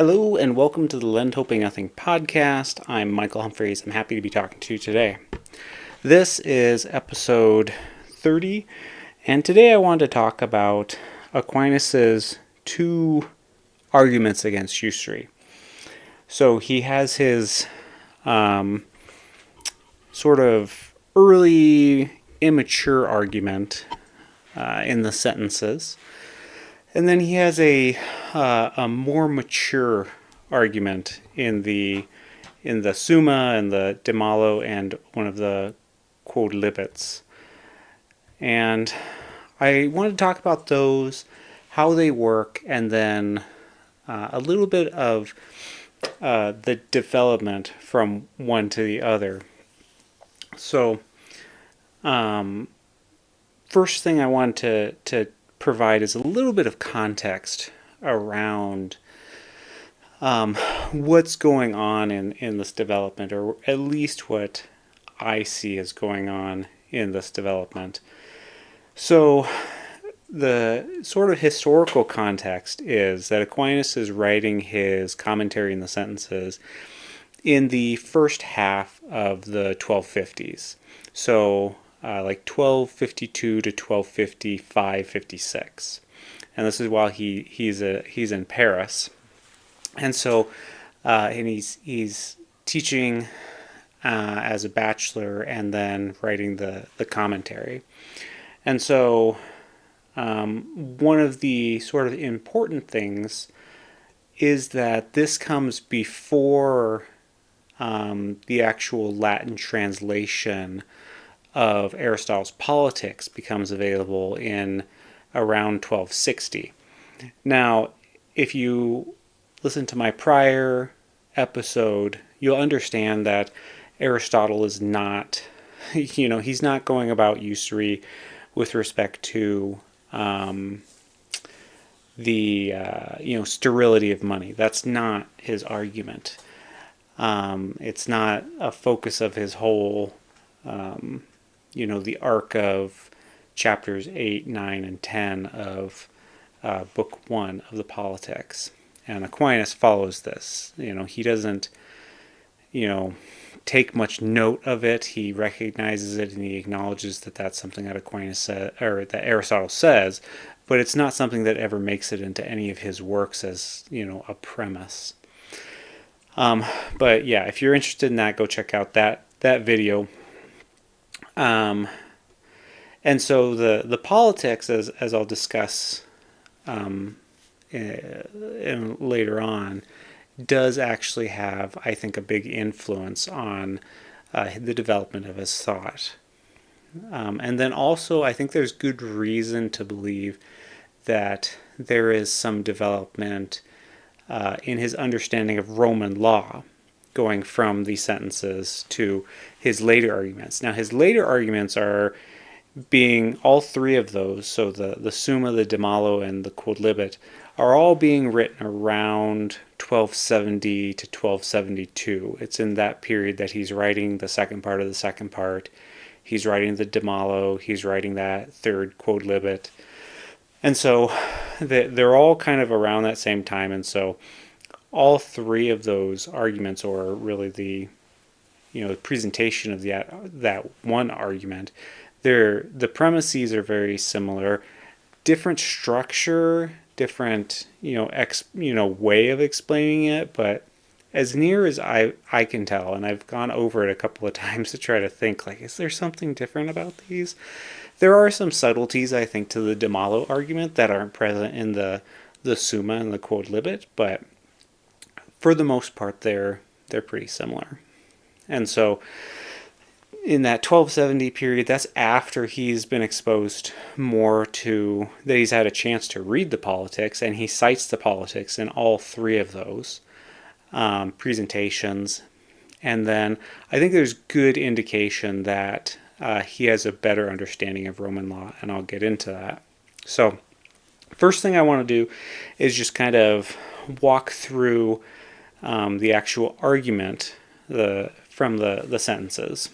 Hello and welcome to the Lend Hoping Nothing podcast. I'm Michael Humphreys. I'm happy to be talking to you today. This is episode 30, and today I wanted to talk about Aquinas's two arguments against usury. So he has his sort of early immature argument in the sentences. And then he has a more mature argument in the Summa and the De Malo and one of the Quodlibets. And I want to talk about those, how they work, and then a little bit of the development from one to the other. So, first thing I want to provide is a little bit of context around what's going on in this development, or at least what I see is going on in this development. So the sort of historical context is that Aquinas is writing his commentary in the sentences in the first half of the 1250s. So like 1252 to 1255, 56, and this is while he's in Paris, and so and he's teaching as a bachelor and then writing the commentary, and so one of the sort of important things is that this comes before the actual Latin translation of Aristotle's Politics becomes available in around 1260. Now, if you listen to my prior episode, you'll understand that Aristotle is not, he's not going about usury with respect to the sterility of money. That's not his argument. It's not a focus of his whole the arc of chapters 8, 9, and 10 of book 1 of the Politics. And Aquinas follows this. He doesn't, take much note of it. He recognizes it and he acknowledges that that's something that Aquinas said, or that Aristotle says, but it's not something that ever makes it into any of his works as, a premise. But yeah, if you're interested in that, go check out that video. And so the Politics, as I'll discuss later on, does actually have, I think, a big influence on the development of his thought. And then also, I think there's good reason to believe that there is some development in his understanding of Roman law, going from these sentences to his later arguments. Now, his later arguments are being, all three of those, so the Summa, the De Malo, and the Quodlibet, are all being written around 1270 to 1272. It's in that period that he's writing the second part of the second part. He's writing the De Malo, he's writing that third Quodlibet. And so they're all kind of around that same time, and so all three of those arguments, or really the presentation of that one argument, the premises are very similar, different structure, different way of explaining it, but as near as I can tell, and I've gone over it a couple of times to try to think, like, is there something different about these? There are some subtleties, I think, to the De Malo argument that aren't present in the Summa and the Quodlibet, but for the most part, they're pretty similar. And so in that 1270 period, that's after he's been exposed more to, that he's had a chance to read the Politics, and he cites the Politics in all three of those presentations. And then I think there's good indication that he has a better understanding of Roman law, and I'll get into that. So first thing I want to do is just kind of walk through the actual argument from the sentences.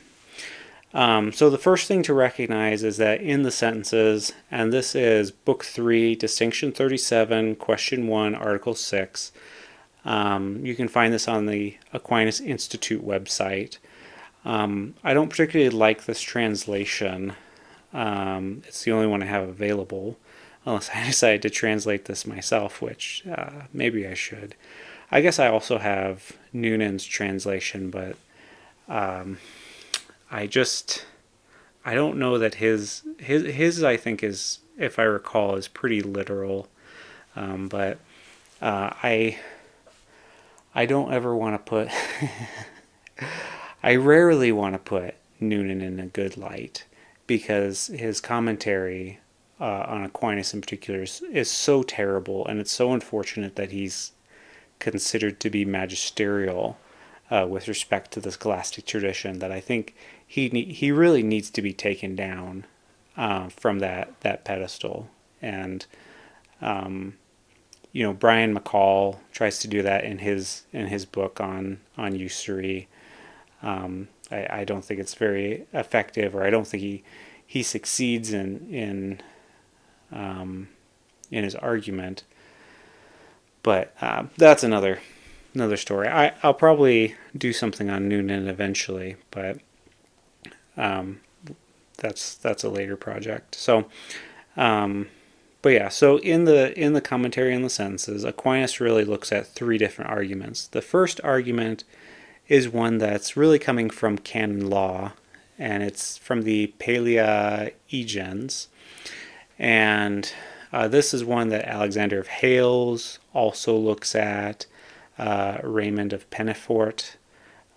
So the first thing to recognize is that in the sentences, and this is Book 3, Distinction 37, Question 1, Article 6, You can find this on the Aquinas Institute website. I don't particularly like this translation. It's the only one I have available, unless I decide to translate this myself, which maybe I should. I guess I also have Noonan's translation, but I don't know that his I think is, if I recall, is pretty literal. But I don't ever want to put I rarely want to put Noonan in a good light, because his commentary on Aquinas in particular is so terrible, and it's so unfortunate that he's considered to be magisterial with respect to the scholastic tradition, that I think he really needs to be taken down from that pedestal. And Brian McCall tries to do that in his book on usury. I don't think it's very effective, or I don't think he succeeds in his argument. But that's another story. I'll probably do something on Noonan eventually, but that's a later project. So, but yeah. So in the commentary on the sentences, Aquinas really looks at three different arguments. The first argument is one that's really coming from canon law, and it's from the Paleoegens, and this is one that Alexander of Hales also looks at. Raymond of Pennefort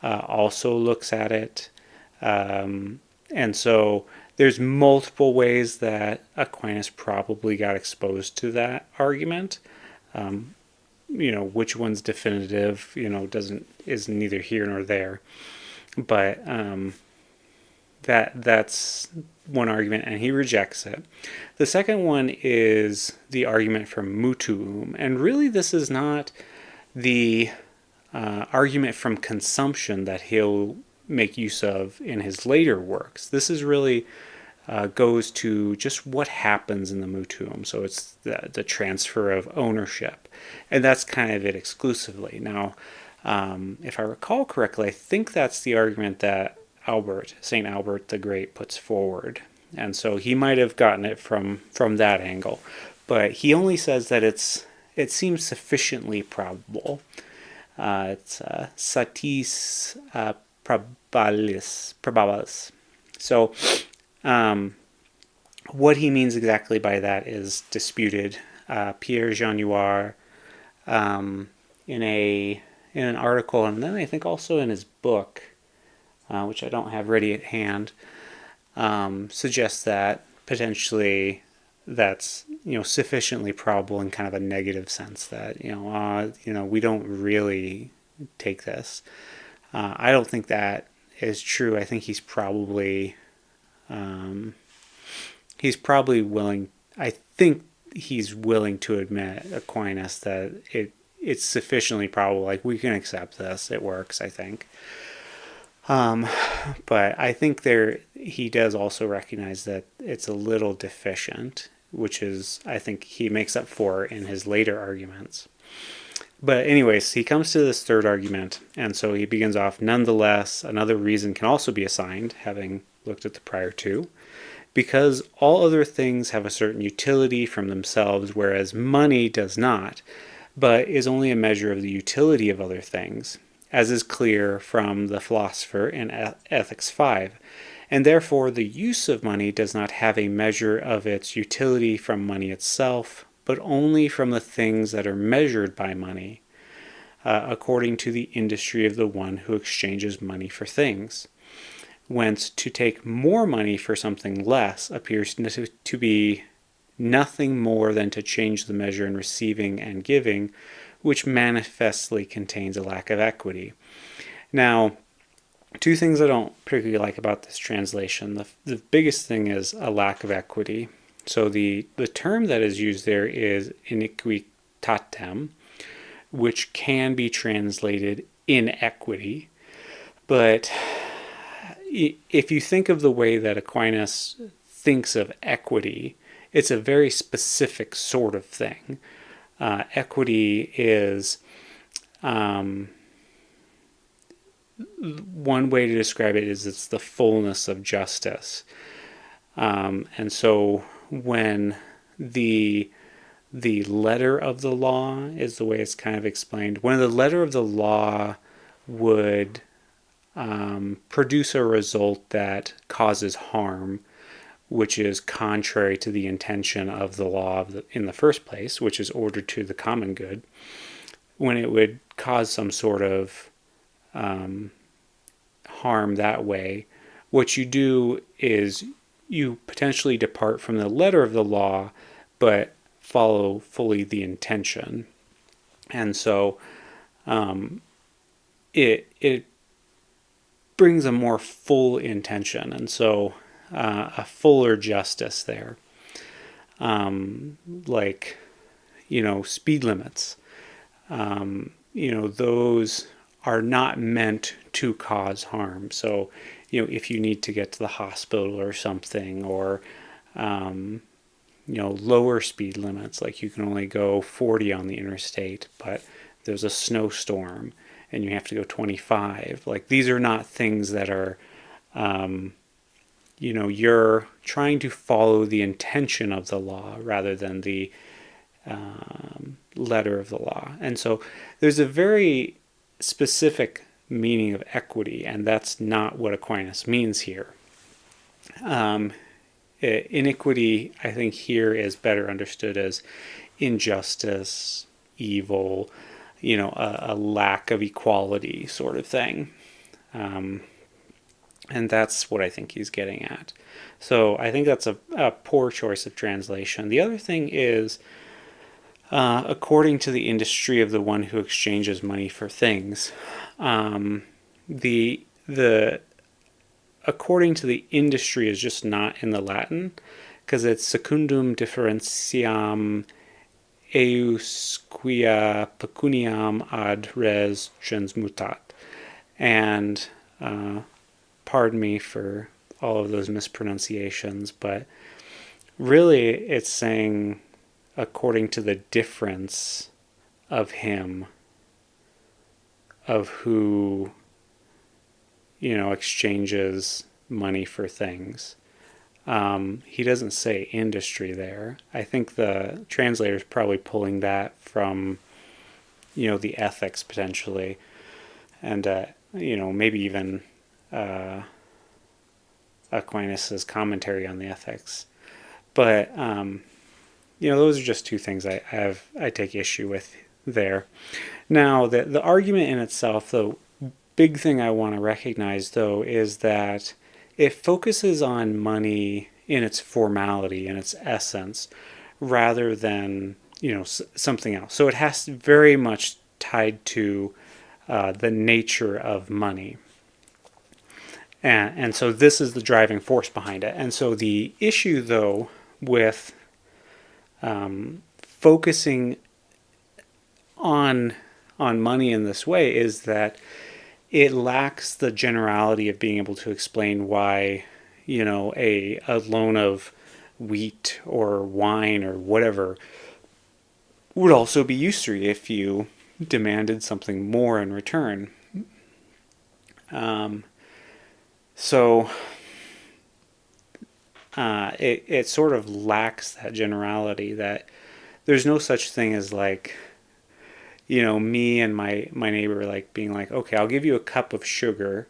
also looks at it. And so there's multiple ways that Aquinas probably got exposed to that argument. Which one's definitive, is neither here nor there. But that's one argument, and he rejects it. The second one is the argument from mutuum, and really this is not the argument from consumption that he'll make use of in his later works. This is really goes to just what happens in the mutuum. So it's the transfer of ownership, and that's kind of it exclusively. Now, if I recall correctly, I think that's the argument that St. Albert the Great puts forward, and so he might have gotten it from that angle, but he only says that it seems sufficiently probable. It's satis probabilis. So what he means exactly by that is disputed. Pierre Januar, in an article, and then I think also in his book, which I don't have ready at hand, suggests that potentially that's sufficiently probable in kind of a negative sense, that we don't really take this. I don't think that is true. I think he's probably willing. I think he's willing to admit, Aquinas, that it's sufficiently probable. Like, we can accept this. It works, I think. But I think he does also recognize that it's a little deficient, which is, I think, he makes up for in his later arguments. But anyways, he comes to this third argument, and so he begins off, nonetheless, another reason can also be assigned, having looked at the prior two, because all other things have a certain utility from themselves, whereas money does not, but is only a measure of the utility of other things, as is clear from the philosopher in Ethics 5. And therefore the use of money does not have a measure of its utility from money itself, but only from the things that are measured by money, according to the industry of the one who exchanges money for things. Whence to take more money for something less appears to be nothing more than to change the measure in receiving and giving, which manifestly contains a lack of equity. Now, two things I don't particularly like about this translation. The biggest thing is a lack of equity. So the term that is used there is iniquitatem, which can be translated inequity. But if you think of the way that Aquinas thinks of equity, it's a very specific sort of thing. Equity is um, one way to describe it is it's the fullness of justice. And so when the letter of the law is the way it's kind of explained, when the letter of the law would produce a result that causes harm, which is contrary to the intention of the law in the first place, which is ordered to the common good, when it would cause some sort of harm that way, what you do is you potentially depart from the letter of the law, but follow fully the intention. And so it brings a more full intention, and so a fuller justice there. Like, speed limits. Those are not meant to cause harm. So, if you need to get to the hospital or something, or, lower speed limits, like you can only go 40 on the interstate, but there's a snowstorm and you have to go 25. Like, these are not things that are, you're trying to follow the intention of the law rather than the letter of the law. And so there's a very specific meaning of equity, and that's not what Aquinas means here. Iniquity, I think, here is better understood as injustice, evil, a lack of equality sort of thing. And that's what I think he's getting at. So I think that's a poor choice of translation. The other thing is, according to the industry of the one who exchanges money for things, the according to the industry is just not in the Latin, because it's secundum differentiam eius quia pecuniam ad res gens mutat. And pardon me for all of those mispronunciations, but really it's saying according to the difference of him, of who exchanges money for things. He doesn't say industry there. I think the translator is probably pulling that from, the ethics potentially, and maybe even Aquinas' commentary on the ethics. But those are just two things I take issue with there. Now, the argument in itself, the big thing I want to recognize, though, is that it focuses on money in its formality, in its essence, rather than something else. So it has very much tied to the nature of money. And so this is the driving force behind it. And so the issue, though, with focusing on money in this way is that it lacks the generality of being able to explain why, a loan of wheat or wine or whatever would also be usury if you demanded something more in return. So it sort of lacks that generality, that there's no such thing as like, me and my neighbor like being like, okay, I'll give you a cup of sugar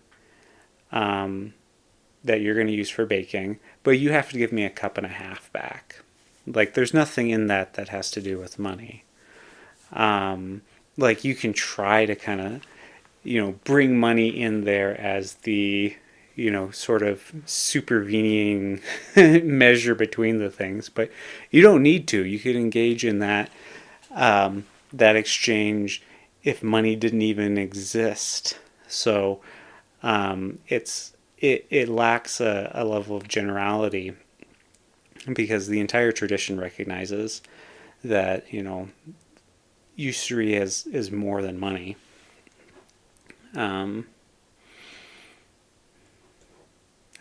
that you're going to use for baking, but you have to give me a cup and a half back. Like, there's nothing in that has to do with money. Like, you can try to kind of, bring money in there as the, sort of supervening measure between the things, but you don't need to. You could engage in that exchange if money didn't even exist. So it lacks a level of generality, because the entire tradition recognizes that usury is more than money.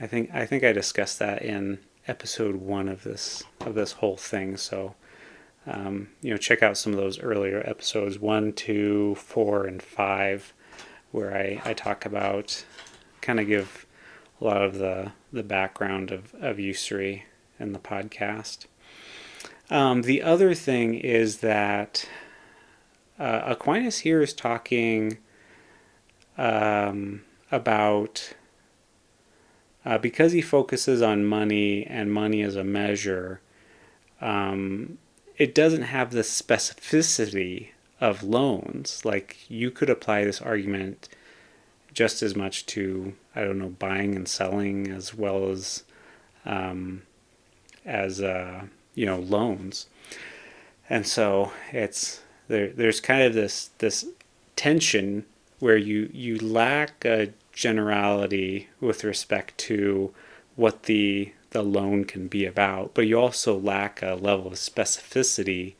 I think I discussed that in episode 1 of this whole thing. So check out some of those earlier episodes, 1, 2, 4, and 5, where I talk about, kind of give a lot of the background of usury in the podcast. The other thing is that Aquinas here is talking about, because he focuses on money and money as a measure, it doesn't have the specificity of loans. Like, you could apply this argument just as much to, I don't know, buying and selling, as well as loans. And so there's kind of this tension where you lack a generality with respect to what the loan can be about, but you also lack a level of specificity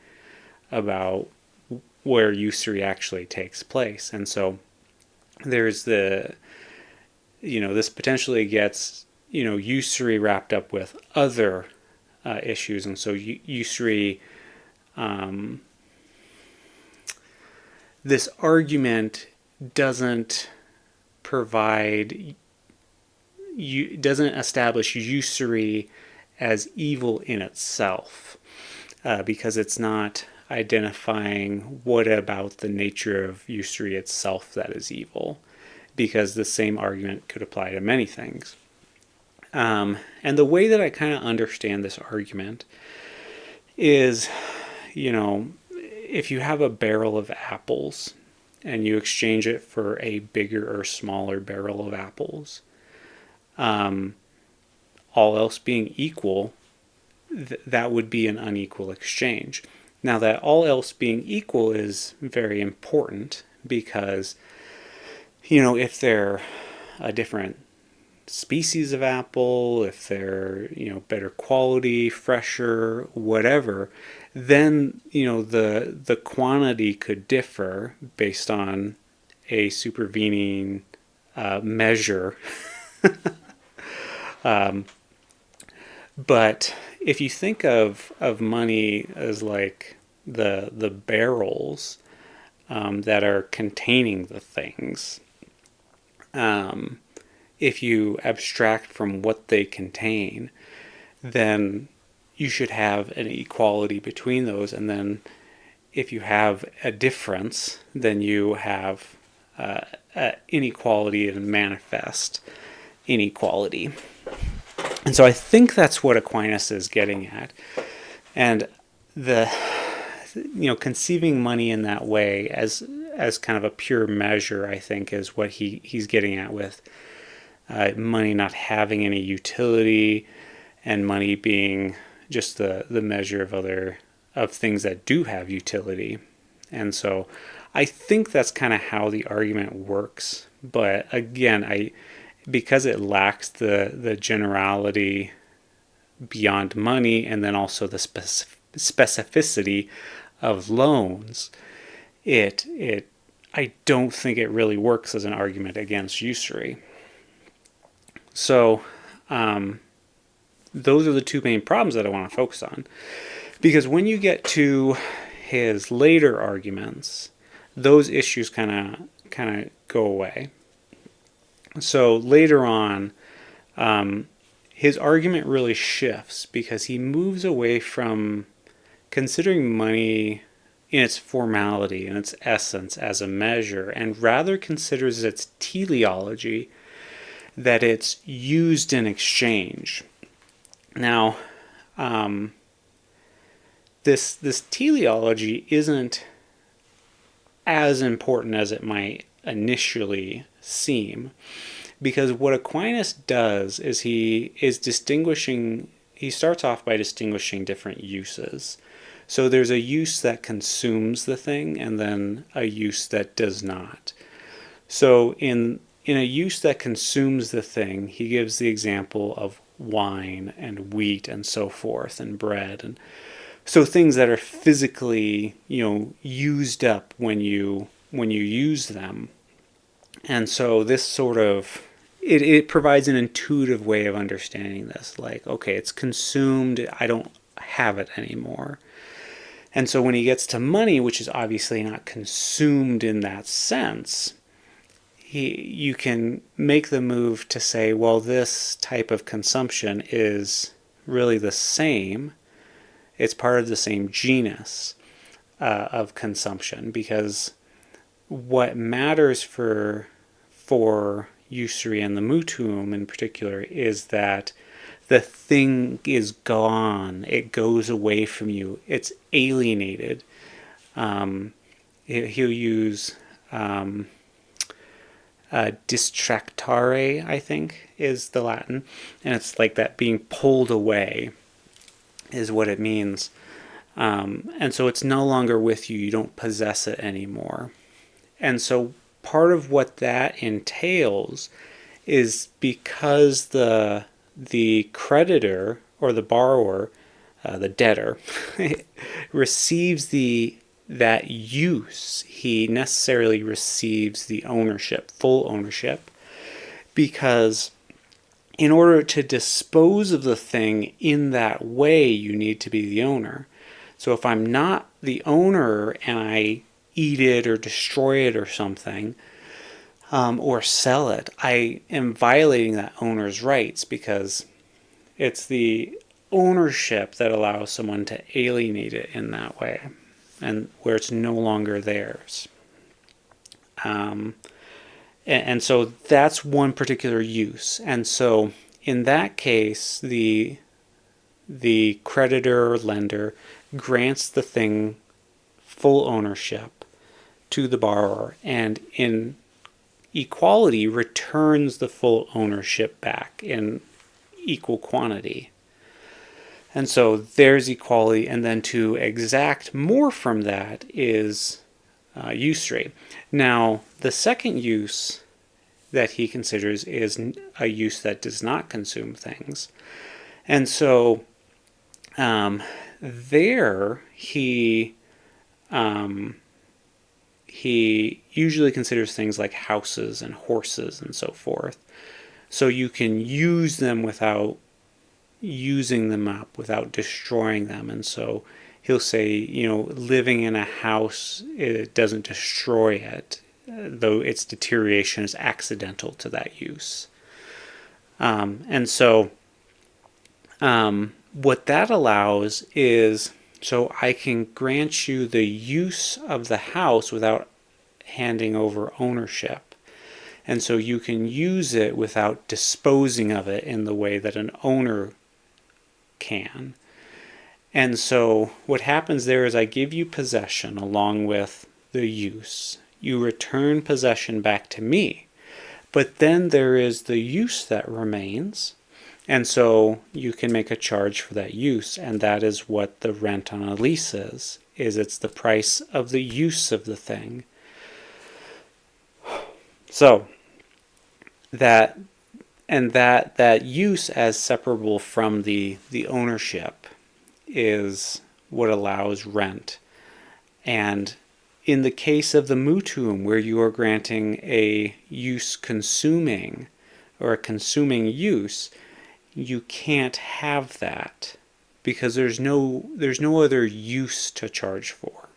about where usury actually takes place. And so there's this potentially gets, usury wrapped up with other issues. And so usury, this argument doesn't establish usury as evil in itself, because it's not identifying what about the nature of usury itself that is evil, because the same argument could apply to many things. And the way that I kind of understand this argument is, if you have a barrel of apples and you exchange it for a bigger or smaller barrel of apples, all else being equal, that would be an unequal exchange. Now, that all else being equal is very important, because, if they're a different species of apple, if they're, better quality, fresher, whatever, then, the quantity could differ based on a supervening measure. But if you think of money as like the barrels that are containing the things, if you abstract from what they contain, then you should have an equality between those. And then if you have a difference, then you have inequality and manifest inequality. And so I think that's what Aquinas is getting at. And conceiving money in that way as kind of a pure measure, I think, is what he's getting at with money not having any utility, and money being just the measure of things that do have utility. And so I think that's kind of how the argument works. But again, because it lacks the generality beyond money, and then also the specificity of loans, I don't think it really works as an argument against usury. So those are the two main problems that I want to focus on, because when you get to his later arguments, those issues kind of go away. So later on, his argument really shifts, because he moves away from considering money in its formality and its essence as a measure, and rather considers its teleology, that it's used in exchange. Now, this teleology isn't as important as it might initially seem, because what Aquinas does is he starts off by distinguishing different uses. So there's a use that consumes the thing, and then a use that does not. So in a use that consumes the thing, he gives the example of wine and wheat and so forth, and bread, and so things that are physically, used up when you use them. And so this sort of it provides an intuitive way of understanding this. Like, okay, it's consumed, I don't have it anymore. And so when he gets to money, which is obviously not consumed in that sense, you can make the move to say, well, this type of consumption is really the same. It's part of the same genus of consumption, because what matters for usury and the mutuum in particular is that the thing is gone. It goes away from you. It's alienated. He'll use distractare, I think, is the Latin, and it's like that being pulled away is what it means. And so it's no longer with you. You don't possess it anymore. And so part of what that entails is because the creditor or the borrower, the debtor, receives that use, he necessarily receives the ownership, full ownership, because in order to dispose of the thing in that way, you need to be the owner. So if I'm not the owner and I eat it or destroy it or something, or sell it, I am violating that owner's rights, because it's the ownership that allows someone to alienate it in that way, and where it's no longer theirs. And so that's one particular use. And so in that case, the creditor or lender grants the thing full ownership to the borrower, and in equality returns the full ownership back in equal quantity. And so there's equality, and then to exact more from that is usury. Now, the second use that he considers is a use that does not consume things. And so there he usually considers things like houses and horses and so forth. So you can use them without using them up, without destroying them. And so he'll say, living in a house, it doesn't destroy it, though its deterioration is accidental to that use. And so what that allows is, so I can grant you the use of the house without handing over ownership. And so you can use it without disposing of it in the way that an owner can. And so what happens there is I give you possession along with the use. You return possession back to me. But then there is the use that remains. And so you can make a charge for that use. And that is what the rent on a lease is it's the price of the use of the thing. So that use as separable from the ownership is what allows rent. And in the case of the mutuum, where you are granting a use consuming or a consuming use, you can't have that because there's no other use to charge for.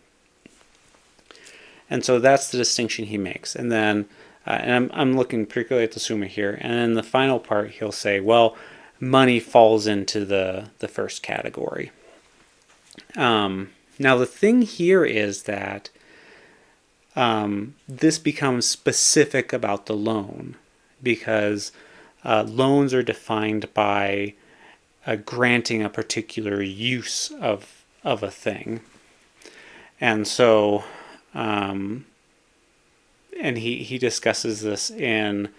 And so that's the distinction he makes. And then and I'm looking particularly at the Summa here. And in the final part, he'll say, well, money falls into the first category. Now, the thing here is that this becomes specific about the loan, because loans are defined by granting a particular use of a thing. And so and he discusses this in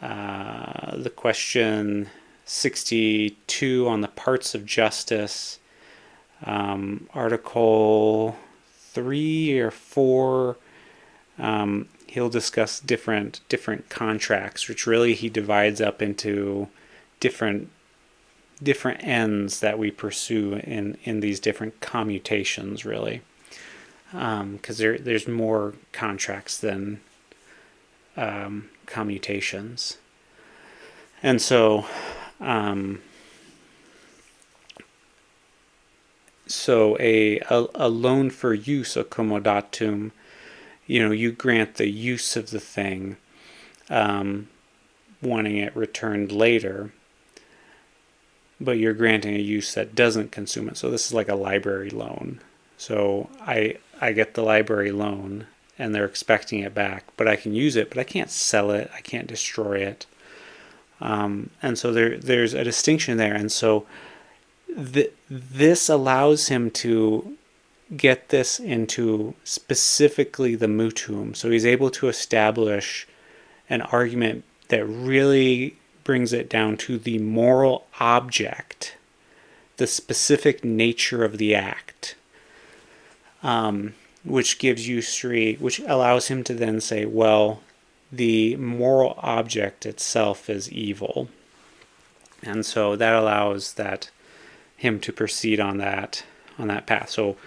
the question 62 on the parts of justice, article 3 or 4. He'll discuss different contracts, which really he divides up into different ends that we pursue in these different commutations, really. Because there's more contracts than commutations. And so So a loan for use, a comodatum, you grant the use of the thing, wanting it returned later, but you're granting a use that doesn't consume it. So this is like a library loan. So I get the library loan and they're expecting it back, but I can use it, but I can't sell it, I can't destroy it. And so there's a distinction there. And so this allows him to get this into specifically the mutuum. So he's able to establish an argument that really brings it down to the moral object, the specific nature of the act, which gives usury, which allows him to then say, well, the moral object itself is evil. And so that allows him to proceed on that path. So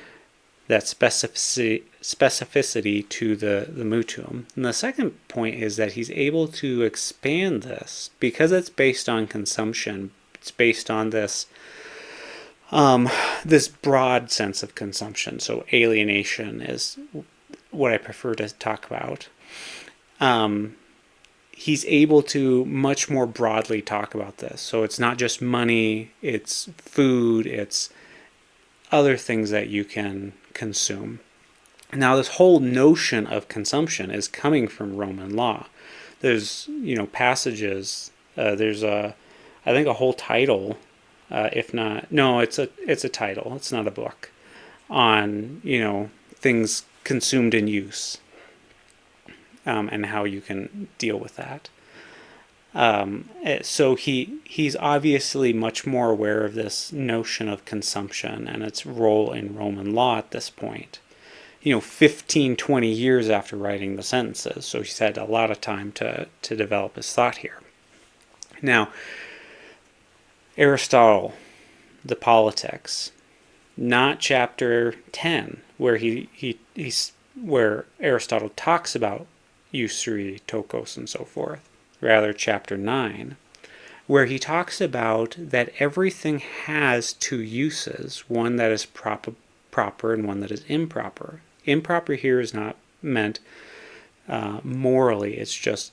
that specificity to the mutuum. And the second point is that he's able to expand this because it's based on consumption. It's based on this this broad sense of consumption. So alienation is what I prefer to talk about. He's able to much more broadly talk about this. So it's not just money, it's food, it's other things that you can consume. Now, this whole notion of consumption is coming from Roman law. There's, passages. There's I think a whole title, if not, no, it's a title. It's not a book on things consumed in use, and how you can deal with that. So he's obviously much more aware of this notion of consumption and its role in Roman law at this point. 15, 20 years after writing the sentences. So he's had a lot of time to develop his thought here. Now, Aristotle, the Politics, not chapter 10, where where Aristotle talks about usury, tokos, and so forth. Rather, chapter 9, where he talks about that everything has two uses, one that is proper and one that is improper. Improper here is not meant morally, it's just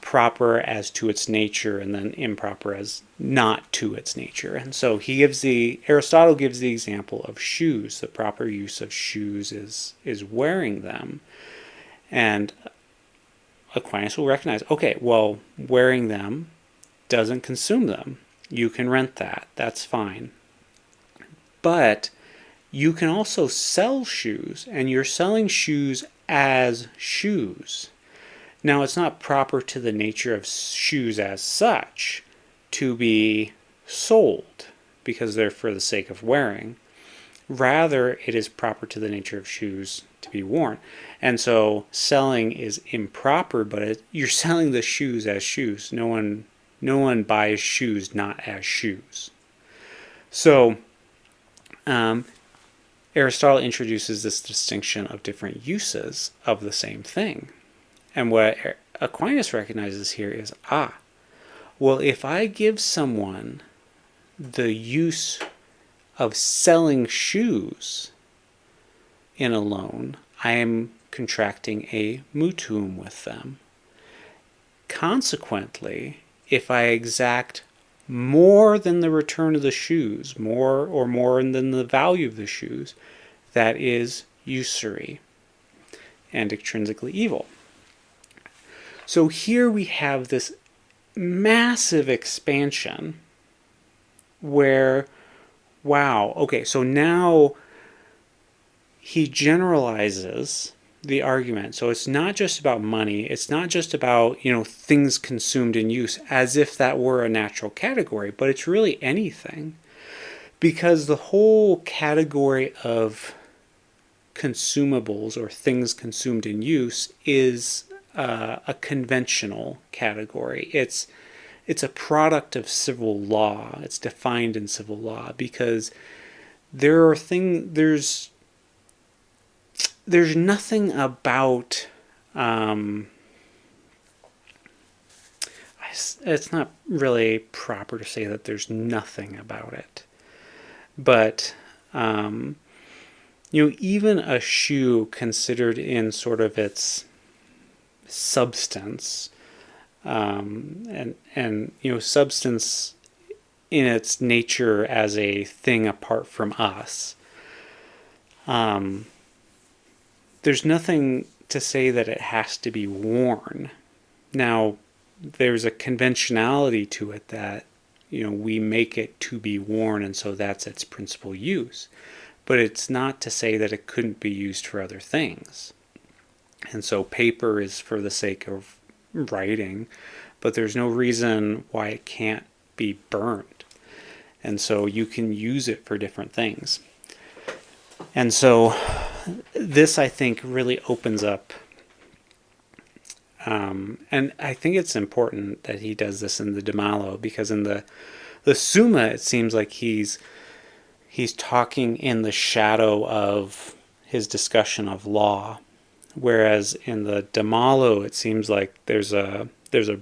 proper as to its nature, and then improper as not to its nature. And so Aristotle gives the example of shoes. The proper use of shoes is wearing them. And Aquinas will recognize, okay, well, wearing them doesn't consume them. You can rent that. That's fine. But you can also sell shoes, and you're selling shoes as shoes. Now, it's not proper to the nature of shoes as such to be sold because they're for the sake of wearing. Rather, it is proper to the nature of shoes to be worn. And so selling is improper, but you're selling the shoes as shoes. No one buys shoes not as shoes. So Aristotle introduces this distinction of different uses of the same thing. And what Aquinas recognizes here is, well, if I give someone the use of selling shoes in a loan, I am contracting a mutuum with them. Consequently, if I exact more than the return of the shoes, more than the value of the shoes, that is usury and intrinsically evil. So here we have this massive expansion where, wow, okay, so now he generalizes the argument. So it's not just about money. It's not just about, things consumed in use as if that were a natural category, but it's really anything. Because the whole category of consumables or things consumed in use is a conventional category. It's a product of civil law. It's defined in civil law because there's nothing about it's not really proper to say that there's nothing about it, but Even a shoe considered in sort of its substance, and substance in its nature as a thing apart from us. There's nothing to say that it has to be worn. Now, there's a conventionality to it that we make it to be worn, and so that's its principal use. But it's not to say that it couldn't be used for other things. And so paper is for the sake of writing, but there's no reason why it can't be burned. And so you can use it for different things. And so this, I think, really opens up. And I think it's important that he does this in the De Malo, because in the Summa, it seems like he's talking in the shadow of his discussion of law, whereas in the De Malo, it seems like there's a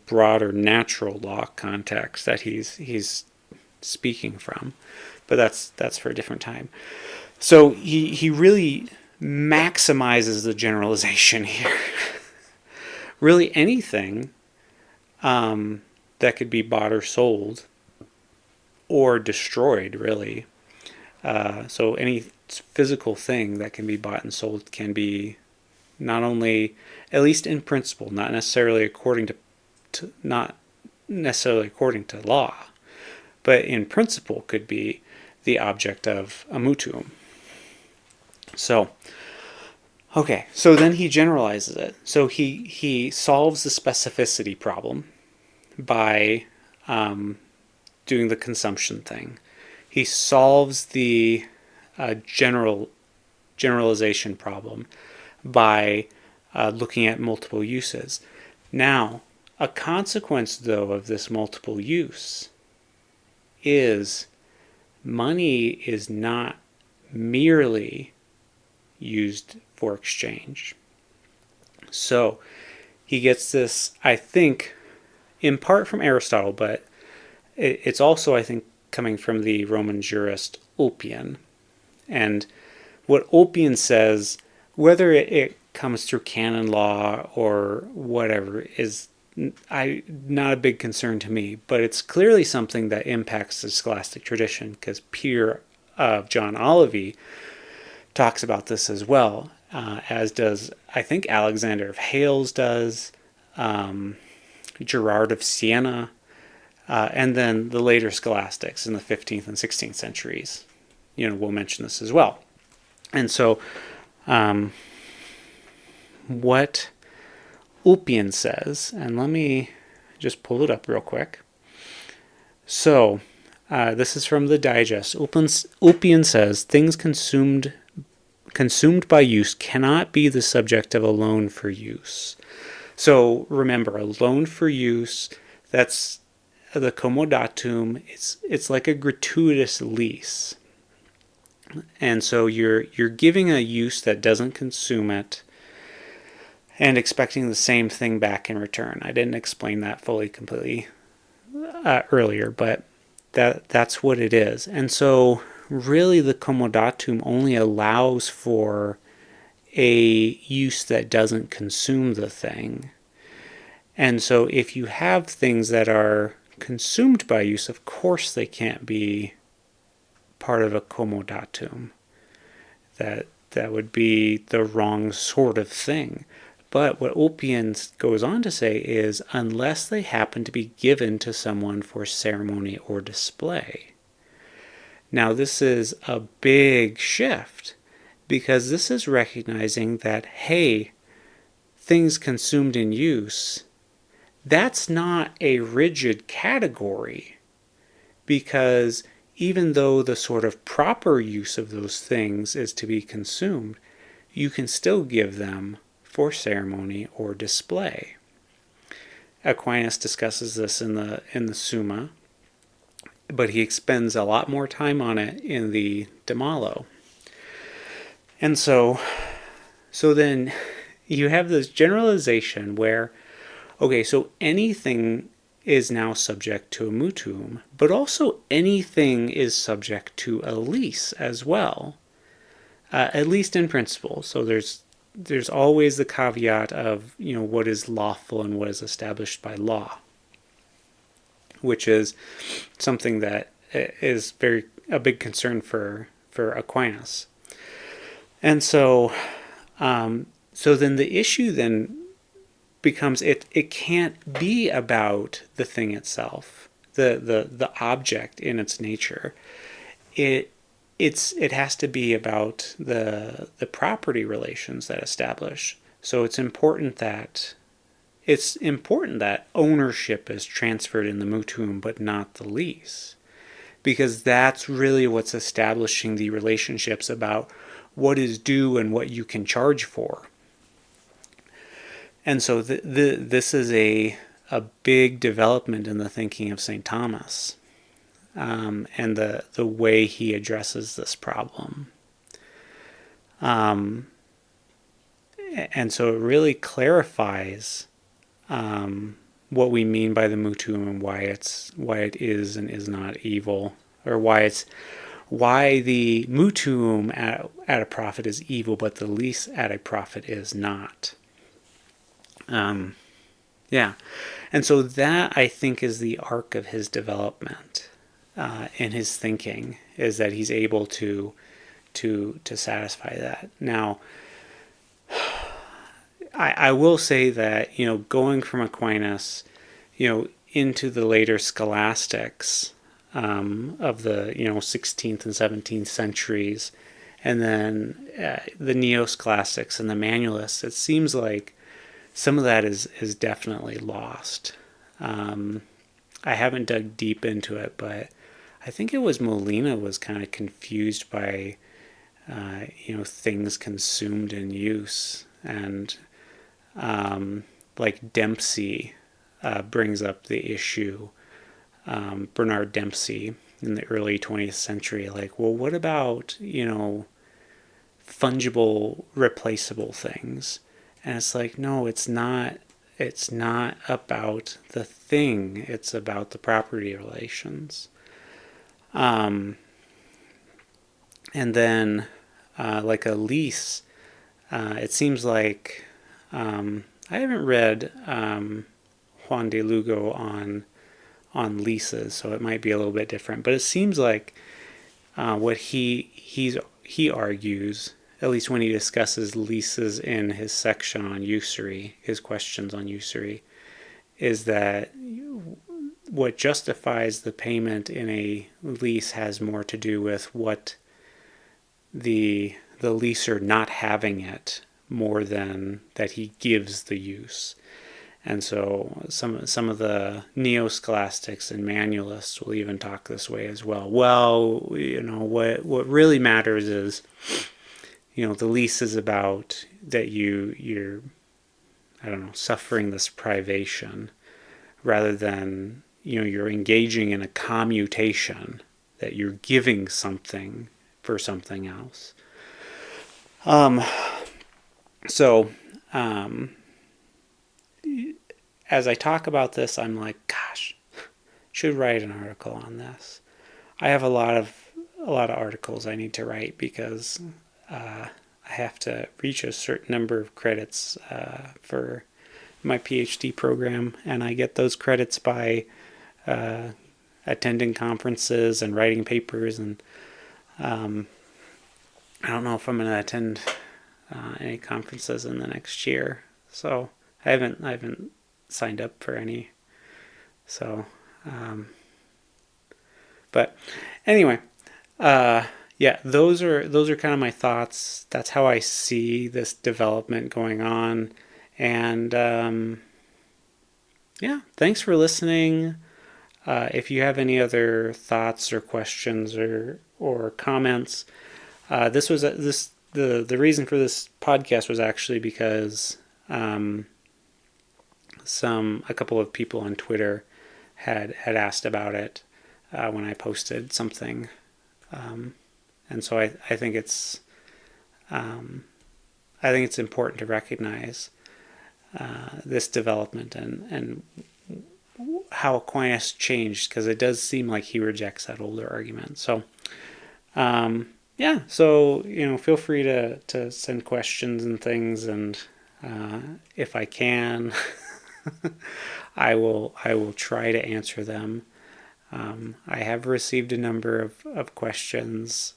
broader natural law context that he's speaking from, but that's for a different time. So he really maximizes the generalization here. Really, anything that could be bought or sold or destroyed, really. So any physical thing that can be bought and sold can be not only, at least in principle, not necessarily according to law, but in principle could be the object of a mutuum. So, okay, so then he generalizes it. So he solves the specificity problem by doing the consumption thing. He solves the generalization problem by looking at multiple uses. Now, a consequence, though, of this multiple use is money is not merely used for exchange. So he gets this, I think, in part from Aristotle, but it's also, I think, coming from the Roman jurist Ulpian. And what Ulpian says, whether it comes through canon law or whatever, is not a big concern to me, but it's clearly something that impacts the scholastic tradition, because Peter of John Olivey talks about this as well, as does, I think, Alexander of Hales does, Gerard of Siena, and then the later scholastics in the 15th and 16th centuries. We'll mention this as well. And so what Ulpian says, and let me just pull it up real quick. So this is from the Digest. Ulpian says, things consumed by use cannot be the subject of a loan for use. So remember, a loan for use, that's the comodatum. It's like a gratuitous lease. And so you're giving a use that doesn't consume it and expecting the same thing back in return. I didn't explain that fully, completely earlier, but that's what it is. And so really the comodatum only allows for a use that doesn't consume the thing. And so if you have things that are consumed by use, of course they can't be part of a comodatum. That would be the wrong sort of thing. But what Ulpian goes on to say is, unless they happen to be given to someone for ceremony or display. Now this is a big shift, because this is recognizing that, hey, things consumed in use, that's not a rigid category, because even though the sort of proper use of those things is to be consumed, you can still give them for ceremony or display. Aquinas discusses this in the Summa, but he spends a lot more time on it in the De Malo. And so then you have this generalization where, okay, so anything is now subject to a mutuum, but also anything is subject to a lease as well, at least in principle. So there's always the caveat of what is lawful and what is established by law, which is something that is a big concern for Aquinas. And so then the issue then becomes it can't be about the thing itself, the object in its nature. It has to be about the property relations that establish. So it's important that ownership is transferred in the mutuum, but not the lease, because that's really what's establishing the relationships about what is due and what you can charge for. And so this is a big development in the thinking of St. Thomas, and the way he addresses this problem. And so it really clarifies what we mean by the mutuum and why it is and is not evil, or why the mutuum at a profit is evil, but the lease at a profit is not. And so that, I think, is the arc of his development in his thinking, is that he's able to satisfy that. Now, I will say that, going from Aquinas, into the later scholastics of the 16th and 17th centuries, and then the neo-scholastics and the manualists, it seems like some of that is definitely lost. I haven't dug deep into it, but I think it was Molina was kind of confused by things consumed in use, and like Dempsey brings up the issue, Bernard Dempsey in the early 20th century, like, well, what about fungible, replaceable things? And it's like, no, it's not about the thing, it's about the property relations. And then like a lease, it seems like I haven't read Juan de Lugo on leases, so it might be a little bit different, but it seems like what he argues, at least when he discusses leases in his section on usury, his questions on usury, is that what justifies the payment in a lease has more to do with what the leaser not having it, more than that he gives the use. And so some of the neo-scholastics and manualists will even talk this way as well. Well, what really matters is, the lease is about that you're suffering this privation, rather than you're engaging in a commutation, that you're giving something for something else. As I talk about this, I'm like, gosh, should write an article on this. I have a lot of articles I need to write, because I have to reach a certain number of credits for my PhD program, and I get those credits by attending conferences and writing papers, and I don't know if I'm going to attend any conferences in the next year, so I haven't signed up for any. So, but anyway, those are kind of my thoughts. That's how I see this development going on, and thanks for listening. If you have any other thoughts or questions or comments, the reason for this podcast was actually because a couple of people on Twitter had asked about it when I posted something, and so I think it's important to recognize this development and how Aquinas changed, because it does seem like he rejects that older argument. So, yeah, so feel free to send questions and things, and if I can, I will try to answer them. I have received a number of questions,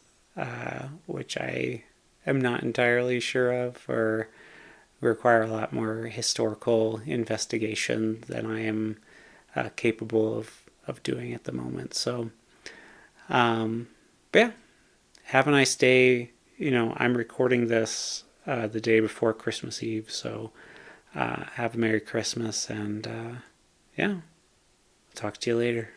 which I am not entirely sure of, or require a lot more historical investigation than I am capable of doing at the moment. So, but yeah, have a nice day. I'm recording this the day before Christmas Eve, so have a Merry Christmas, and yeah, talk to you later.